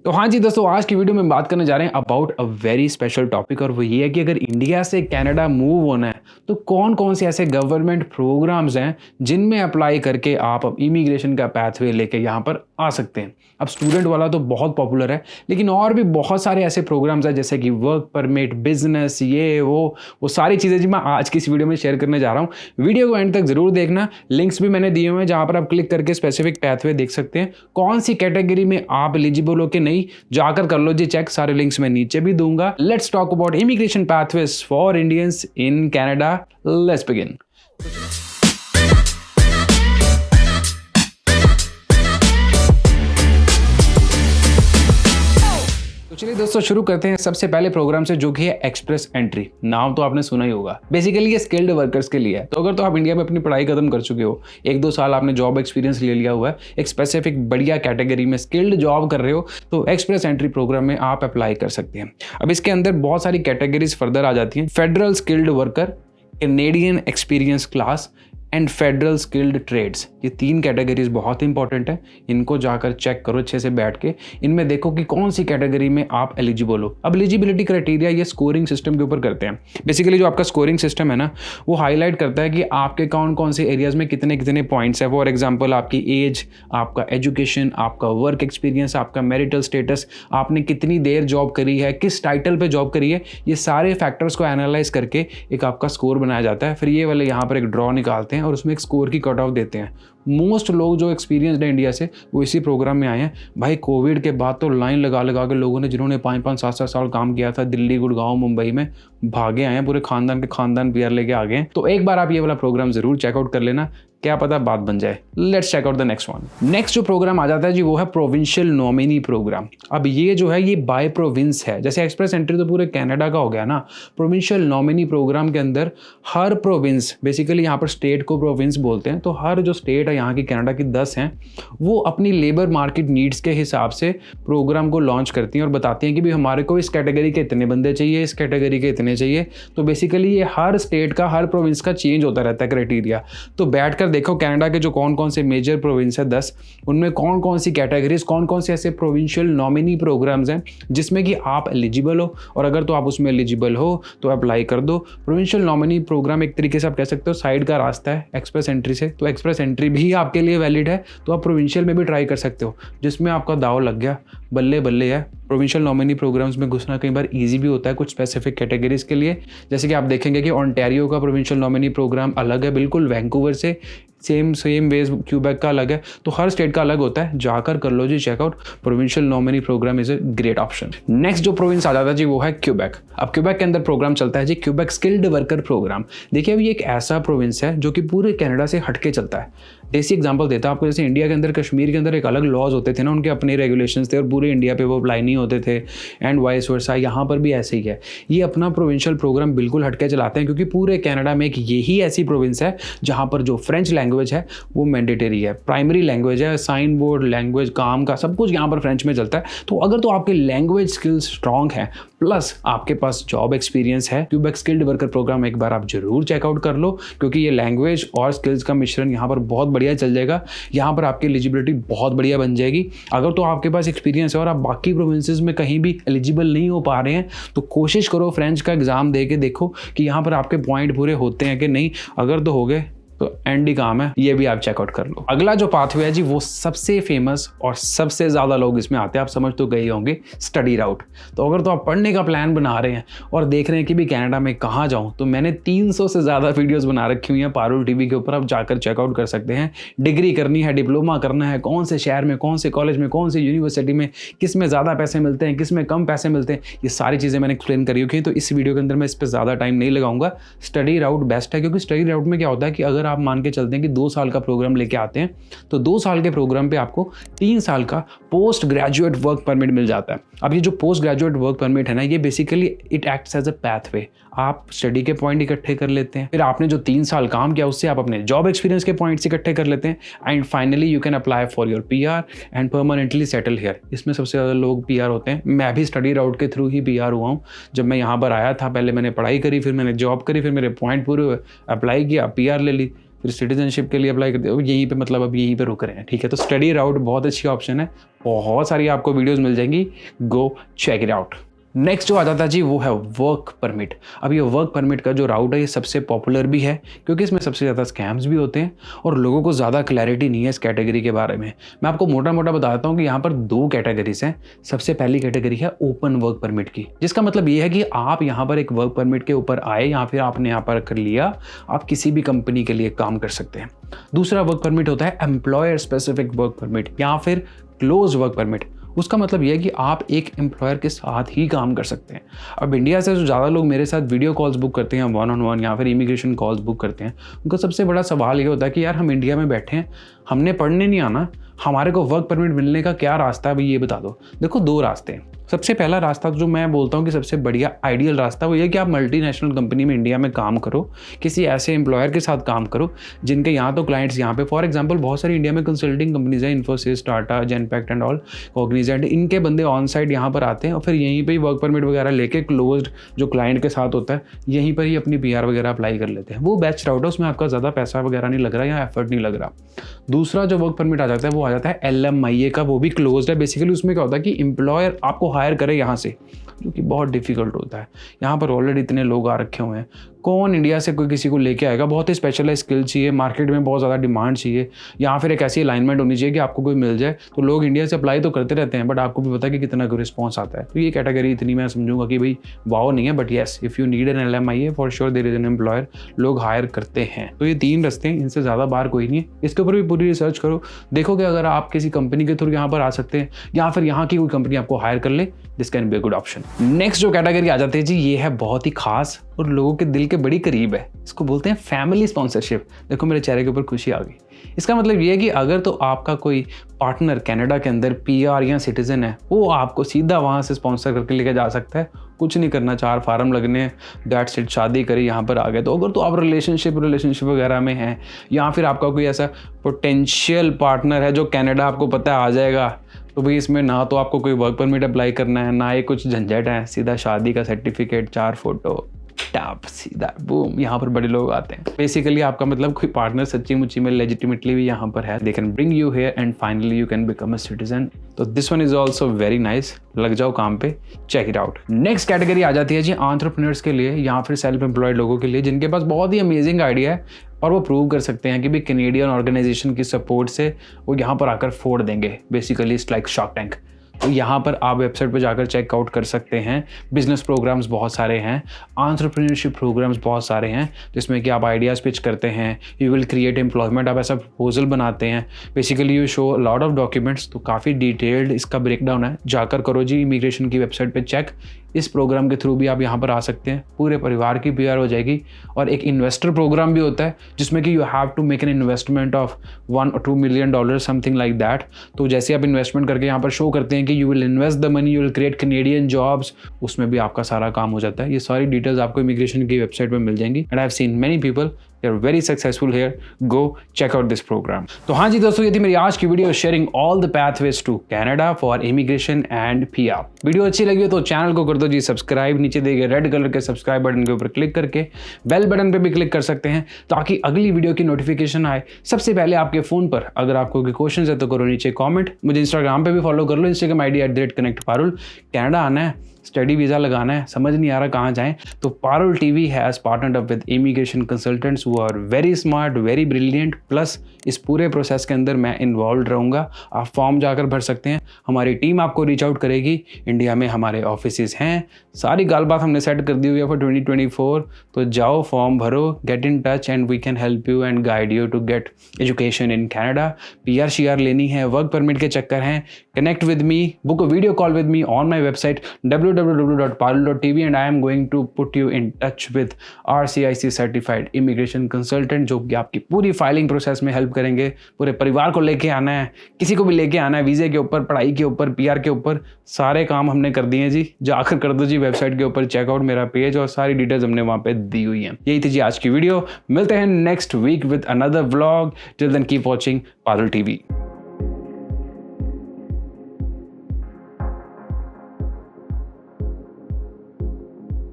तो हाँ जी दोस्तों, आज की वीडियो में बात करने जा रहे हैं about a very special topic, और वो ये है कि अगर इंडिया से कनाडा मूव होना है तो कौन कौन से ऐसे गवर्नमेंट प्रोग्राम्स हैं जिनमें अप्लाई करके आप इमिग्रेशन का पाथवे लेके यहाँ पर आ सकते हैं। अब स्टूडेंट वाला तो बहुत पॉपुलर है, लेकिन और भी बहुत सारे ऐसे प्रोग्राम्स हैं जैसे कि वर्क परमिट, बिजनेस, ये वो सारी चीज़ें जी मैं आज की इस वीडियो में शेयर करने जा रहा हूँ। वीडियो को एंड तक जरूर देखना, लिंक्स भी मैंने दिए हुए हैं जहाँ पर आप क्लिक करके स्पेसिफिक पाथवे देख सकते हैं। कौन सी कैटेगरी में आप एलिजिबल हो कि नहीं जाकर कर लो जी चेक, सारे लिंक्स मैं नीचे भी दूंगा। Let's talk about immigration pathways for Indians in Canada. Let's begin. चलिए दोस्तों शुरू करते हैं सबसे पहले प्रोग्राम से, जो कि है एक्सप्रेस एंट्री। नाम तो आपने सुना ही होगा। बेसिकली ये स्किल्ड वर्कर्स के लिए है। तो अगर तो आप इंडिया में अपनी पढ़ाई खत्म कर चुके हो, 1-2 साल आपने जॉब एक्सपीरियंस ले लिया हुआ है, एक स्पेसिफिक बढ़िया कैटेगरी में स्किल्ड जॉब कर रहे हो, तो एक्सप्रेस एंट्री प्रोग्राम में आप अप्लाई कर सकते हैं। अब इसके अंदर बहुत सारी कैटेगरीज फर्दर आ जाती हैं। Federal skilled worker, Canadian experience class and federal skilled trades. ये 3 कैटेगरीज बहुत इंपॉर्टेंट है। इनको जाकर चेक करो अच्छे से बैठ के, इनमें देखो कि कौन सी कैटेगरी में आप एलिजिबल हो। अब एलिजिबिलिटी क्राइटेरिया ये स्कोरिंग सिस्टम के ऊपर करते हैं। बेसिकली जो आपका स्कोरिंग सिस्टम है ना, वो हाईलाइट करता है कि आपके कौन कौन से एरियाज में कितने कितने पॉइंट्स है। फॉर एग्जाम्पल आपकी एज, आपका एजुकेशन, आपका वर्क एक्सपीरियंस, आपका मैरिटल स्टेटस, आपने कितनी देर जॉब करी है, किस टाइटल पे जॉब करी है, ये सारे फैक्टर्स को एनालाइज करके एक आपका स्कोर बनाया जाता है। फिर ये वाले यहाँ पर एक ड्रॉ निकालते हैं और उसमें एक स्कोर की कट ऑफ देते हैं। मोस्ट लोग जो एक्सपीरियंसड है इंडिया से, वो इसी प्रोग्राम में आए हैं। भाई कोविड के बाद तो लाइन लगा लगा के लोगों ने, जिन्होंने 5-5, 7-7 साल काम किया था दिल्ली, गुड़गांव, मुंबई में, भागे आए हैं। पूरे खानदान के खानदान पीआर लेके आ गए हैं। तो एक बार आप ये वाला प्रोग्राम जरूर चेकआउट कर लेना, क्या पता बात बन जाए। Let's check out the next one. Next जो प्रोग्राम आ जाता है जी, वो है प्रोविंशियल नॉमिनी प्रोग्राम। अब ये जो है ये बाय प्रोविंस है। जैसे एक्सप्रेस एंट्री तो पूरे कनाडा का हो गया ना, प्रोविंशियल नॉमिनी प्रोग्राम के अंदर हर प्रोविंस, बेसिकली यहाँ पर स्टेट को प्रोविंस बोलते हैं, तो हर जो स्टेट है यहाँ की कनाडा की 10 हैं, वो अपनी लेबर मार्केट नीड्स के हिसाब से प्रोग्राम को लॉन्च करती हैं और बताती हैं कि भाई हमारे को इस कैटेगरी के इतने बंदे चाहिए, इस कैटेगरी के इतने चाहिए। तो बेसिकली ये हर स्टेट का, हर प्रोविंस का चेंज होता रहता है क्राइटेरिया। तो बैठकर देखो कनाडा के जो कौन कौन से मेजर प्रोविंस है 10, उनमें कौन कौन सी कैटेगरीज, कौन कौन से ऐसे प्रोविंशियल नॉमिनी प्रोग्राम्स हैं जिसमें कि आप एलिजिबल हो, और अगर तो आप उसमें एलिजिबल हो तो अप्लाई कर दो। प्रोविंशियल नॉमिनी प्रोग्राम एक तरीके से आप कह सकते हो साइड का रास्ता है एक्सप्रेस एंट्री से। तो एक्सप्रेस एंट्री भी आपके लिए वैलिड है, तो आप प्रोविंशियल में भी ट्राई कर सकते हो, जिसमें आपका दाव लग गया, बल्ले बल्ले है। प्रोविंशियल नॉमिनी प्रोग्राम्स में घुसना कई बार इजी भी होता है कुछ स्पेसिफिक कैटेगरीज के लिए। जैसे कि आप देखेंगे कि ओंटारियो का प्रोविंशियल नॉमिनी प्रोग्राम अलग है बिल्कुल वैंकूवर से, सेम वेज क्यूबेक का अलग है। तो हर स्टेट का अलग होता है, जाकर कर लो जी checkout. Provincial nominee program is a great option. Next जो प्रोविंस आ जाता है जी, वो है क्यूबेक। अब क्यूबेक के अंदर प्रोग्राम चलता है जी क्यूबेक स्किल्ड वर्कर प्रोग्राम। देखिए अब ये एक ऐसा प्रोविंस है जो कि पूरे कनाडा से हटके चलता है। देसी एग्जांपल देता हूं आपको, जैसे इंडिया के अंदर कश्मीर के अंदर एक अलग लॉज होते थे ना, उनके अपने रेगुलेशंस थे और पूरे इंडिया पे वो अप्लाई नहीं होते थे, एंड वाइस वर्सा यहाँ पर भी ऐसे ही है। ये अपना प्रोविंशियल प्रोग्राम बिल्कुल हटके चलाते हैं, क्योंकि पूरे कनाडा में एक यही ऐसी प्रोविंस है जहाँ पर जो फ्रेंच लैंग्वेज है वो मैंडेटरी है, प्राइमरी लैंग्वेज है, साइन बोर्ड लैंग्वेज, काम का सब कुछ यहाँ पर फ्रेंच में चलता है। तो अगर तो आपके लैंग्वेज स्किल्स स्ट्रांग है प्लस आपके पास जॉब एक्सपीरियंस है, क्यूबेक स्किल्ड वर्कर प्रोग्राम एक बार आप जरूर चेकआउट कर लो, क्योंकि ये लैंग्वेज और स्किल्स का मिश्रण यहाँ पर बहुत बढ़िया चल जाएगा। यहाँ पर आपकी एलिजिबिलिटी बहुत बढ़िया बन जाएगी। अगर तो आपके पास एक्सपीरियंस है और आप बाकी प्रोविंसेस में कहीं भी एलिजिबल नहीं हो पा रहे हैं, तो कोशिश करो फ्रेंच का एग्जाम दे के देखो कि यहाँ पर आपके पॉइंट पूरे होते हैं कि नहीं। अगर तो हो गए तो एंड ही काम है, ये भी आप चेकआउट कर लो। अगला जो पाथवे है जी, वो सबसे फेमस और सबसे ज़्यादा लोग इसमें आते हैं, आप समझ तो गए होंगे, स्टडी राउट। तो अगर तो आप पढ़ने का प्लान बना रहे हैं और देख रहे हैं कि भी कनाडा में कहाँ जाऊँ, तो मैंने 300 से ज़्यादा वीडियोस बना रखी हुई हैं पारुल टीवी के ऊपर, आप जाकर चेकआउट कर सकते हैं। डिग्री करनी है, डिप्लोमा करना है, कौन से शहर में, कौन से कॉलेज में, कौन सी यूनिवर्सिटी में, किस में ज़्यादा पैसे मिलते हैं, किस में कम पैसे मिलते हैं, ये सारी चीज़ें मैंने एक्सप्लेन करी हुई हैं। तो इस वीडियो के अंदर मैं इस पर ज़्यादा टाइम नहीं लगाऊंगा। स्टडी राउट बेस्ट है, क्योंकि स्टडी राउट में क्या होता है कि अगर आप मान के चलते हैं कि 2 साल का प्रोग्राम लेके आते हैं, तो 2 साल के प्रोग्राम पे आपको 3 साल का पोस्ट ग्रेजुएट वर्क परमिट मिल जाता है। अब ये जो पोस्ट ग्रेजुएट वर्क परमिट है ना, ये basically it acts as a pathway. आप स्टडी के पॉइंट इकट्ठे कर लेते हैं, फिर आपने जो 3 साल काम किया उससे आप अपने जॉब एक्सपीरियंस के पॉइंट्स इकट्ठे कर लेते हैं, and finally you can apply for your PR and permanently settle here. इसमें सबसे ज़्यादा लोग पीआर होते हैं। मैं भी स्टडी राउट के थ्रू ही पीआर हुआ हूँ। जब मैं यहाँ पर आया था, पहले मैंने पढ़ाई करी, फिर मैंने जॉब करी, फिर मेरे पॉइंट पूरे अप्लाई किया, पीआर ले ली। फिर सिटीजनशिप के लिए अप्लाई करते हो, यहीं पे मतलब अब यहीं पे रुक रहे हैं, ठीक है। तो स्टडी राउट बहुत अच्छी ऑप्शन है, बहुत सारी आपको वीडियोस मिल जाएंगी, go check it out. Next जो आ जाता है जी वो है वर्क परमिट। अब ये वर्क परमिट का जो राउट है ये सबसे पॉपुलर भी है क्योंकि इसमें सबसे ज़्यादा स्कैम्स भी होते हैं और लोगों को ज़्यादा क्लैरिटी नहीं है इस कैटेगरी के बारे में। मैं आपको मोटा मोटा बता देता हूँ कि यहाँ पर 2 कैटेगरीज हैं। सबसे पहली कैटेगरी है ओपन वर्क परमिट की, जिसका मतलब ये है कि आप यहाँ पर एक वर्क परमिट के ऊपर आए या फिर आपने यहाँ पर कर लिया, आप किसी भी कंपनी के लिए काम कर सकते हैं। दूसरा वर्क परमिट होता है एम्प्लॉयर स्पेसिफिक वर्क परमिट या फिर क्लोज वर्क परमिट। उसका मतलब यह है कि आप एक एम्प्लॉयर के साथ ही काम कर सकते हैं। अब इंडिया से जो ज़्यादा लोग मेरे साथ वीडियो कॉल्स बुक करते हैं 1-on-1 या फिर इमिग्रेशन कॉल्स बुक करते हैं, उनका सबसे बड़ा सवाल ये होता है कि यार हम इंडिया में बैठे हैं, हमने पढ़ने नहीं आना, हमारे को वर्क परमिट मिलने का क्या रास्ता है भाई ये बता दो। देखो 2 रास्ते हैं। सबसे पहला रास्ता जो मैं बोलता हूँ कि सबसे बढ़िया आइडियल रास्ता वो ये कि आप मल्टीनेशनल कंपनी में इंडिया में काम करो, किसी ऐसे एम्प्लॉयर के साथ काम करो जिनके यहाँ तो क्लाइंट्स यहाँ पे, फॉर एग्जांपल बहुत सारी इंडिया में कंसल्टिंग कंपनीज हैं, Infosys, Tata, Genpact and all, Cognizant, इनके बंदे ऑन साइट यहाँ पर आते हैं और फिर यहीं पर ही वर्क परमिट वगैरह लेके क्लोज्ड जो क्लाइंट के साथ होता है यहीं पर ही अपनी PR वगैरह अप्लाई कर लेते हैं। वो बेस्ट राउट है, उसमें आपका ज़्यादा पैसा वगैरह नहीं लग रहा या एफर्ट नहीं लग रहा। दूसरा जो वर्क परमिट आ जाता है वो आ जाता है LMIA का, वो भी क्लोज्ड है। बेसिकली उसमें क्या होता है कि एम्प्लॉयर आपको हायर करे यहाँ से, जो कि बहुत डिफिकल्ट होता है। यहाँ पर ऑलरेडी इतने लोग आ रखे हुए हैं, कौन इंडिया से कोई किसी को लेके आएगा? बहुत ही स्पेशलाइज स्किल चाहिए, मार्केट में बहुत ज़्यादा डिमांड चाहिए, या फिर एक ऐसी अलाइनमेंट होनी चाहिए कि आपको कोई मिल जाए। तो लोग इंडिया से अप्लाई तो करते रहते हैं बट आपको भी पता है कि कितना रिस्पॉन्स आता है। तो ये कैटेगरी इतनी मैं समझूंगा कि भाई वाओ नहीं है, but yes if you need an LMIA for sure there is an employer, लोग हायर करते हैं। तो ये 3 रास्ते हैं, इनसे ज़्यादा बाहर कोई नहीं है। इसके ऊपर भी पूरी रिसर्च करो, देखो कि अगर आप किसी कंपनी के थ्रू यहाँ पर आ सकते हैं या फिर यहाँ की कोई कंपनी आपको हायर कर ले, this can be a good option. Next जो कैटेगरी आ जाती है जी ये है बहुत ही खास और लोगों के दिल के बड़ी करीब है, इसको बोलते हैं फैमिली स्पॉन्सरशिप। देखो मेरे चेहरे के ऊपर खुशी आ गई। इसका मतलब ये है कि अगर तो आपका कोई पार्टनर कनाडा के अंदर PR या सिटीजन है, वो आपको सीधा वहाँ से स्पॉन्सर करके लेके जा सकता है, कुछ नहीं करना, 4 फार्म लगने हैं, दैट्स इट, शादी करी, यहाँ पर आ गए। तो अगर तो आप रिलेशनशिप वगैरह में हैं या फिर आपका कोई ऐसा पोटेंशियल पार्टननर है जो कनाडा आपको पता है आ जाएगा, तो भाई इसमें ना तो आपको कोई वर्क परमिट अप्लाई करना है, ना ये कुछ झंझट है, सीधा शादी का सर्टिफिकेट, 4 फोटो, टैप, सीधा बूम, यहाँ पर बड़े लोग आते हैं। बेसिकली आपका मतलब कोई पार्टनर सच्ची मुच्ची में लेजिटिमेटली भी यहाँ पर है, they can bring you here and finally you can become a citizen. तो this one is also very nice, लग जाओ काम पे, check it out. Next category आ जाती है जी एंटरप्रेन्योर्स के लिए या फिर सेल्फ एम्प्लॉयड लोगों के लिए जिनके पास बहुत ही अमेजिंग आइडिया है और वो प्रूव कर सकते हैं कि भी कैनेडियन ऑर्गेनाइजेशन की सपोर्ट से वो यहाँ पर आकर फोड़ देंगे। Basically it's like shark tank. तो यहाँ पर आप वेबसाइट पर जाकर चेकआउट कर सकते हैं। बिजनेस प्रोग्राम्स बहुत सारे हैं, एंटरप्रेन्योरशिप प्रोग्राम्स बहुत सारे हैं जिसमें कि आप आइडियाज़ पिच करते हैं, यू विल क्रिएट एम्प्लॉयमेंट, आप ऐसा प्रपोजल बनाते हैं, basically you show lot of documents. तो काफ़ी डिटेल्ड इसका ब्रेकडाउन है, जाकर करो जी इमिग्रेशन की वेबसाइट पर चेक। इस प्रोग्राम के थ्रू भी आप यहाँ पर आ सकते हैं, पूरे परिवार की PR हो जाएगी। और एक इन्वेस्टर प्रोग्राम भी होता है जिसमें कि you have to make an investment of $1 or $2 million something like that. तो जैसे आप इन्वेस्टमेंट करके यहाँ पर शो करते हैं कि you will invest the money, you will create Canadian jobs, उसमें भी आपका सारा काम हो जाता है। ये सारी डिटेल्स आपको इमिग्रेशन की वेबसाइट पर मिल जाएंगी and I have seen many people they are very successful here, go check out this program। तो हाँ जी दोस्तों, ये थी मेरी आज की video sharing all the pathways to Canada for immigration and PR। Video अच्छी लगी हो तो चैनल को कर दो जी सब्सक्राइब, नीचे दिए गए रेड कलर के सब्सक्राइब बटन के ऊपर क्लिक करके बेल बटन पे भी क्लिक कर सकते हैं ताकि अगली वीडियो की नोटिफिकेशन आए सबसे पहले आपके फोन पर। अगर आपको कोई क्वेश्चन है तो करो नीचे कॉमेंट, मुझे इंस्टाग्राम पे भी फॉलो कर लो, Instagram ID @connectparul। कनाडा आना है, स्टडी वीज़ा लगाना है, समझ नहीं आ रहा कहाँ जाएं, तो Parul TV has partnered up with immigration consultants who are very smart, very brilliant, plus इस पूरे प्रोसेस के अंदर मैं इन्वॉल्व रहूँगा। आप फॉर्म जाकर भर सकते हैं, हमारी टीम आपको रीच आउट करेगी। इंडिया में हमारे ऑफिसेज हैं, सारी गालबात हमने सेट कर दी हुई है फॉर 2024। तो जाओ फॉर्म भरो, get in touch and we can help you and guide you to get education in Canada. PR CR लेनी है, वर्क परमिट के चक्कर हैं, connect with me, book a video call with me on my website www.parul.tv and I am going to put you in touch with RCIC certified immigration consultant जो कि आपकी पूरी filing process में help करेंगे। पूरे परिवार को लेके आना है, किसी को भी लेके आना है, वीज़े के ऊपर, पढ़ाई के ऊपर, PR के ऊपर, सारे काम हमने कर दिए हैं जी। जाकर कर दो जी वेबसाइट के ऊपर चेकआउट मेरा पेज, और सारी डिटेल्स हमने वहाँ पे दी हुई हैं। यही थी जी आज की वीडियो, मिलते हैं next week with another vlog. Till then keep watching Parul TV।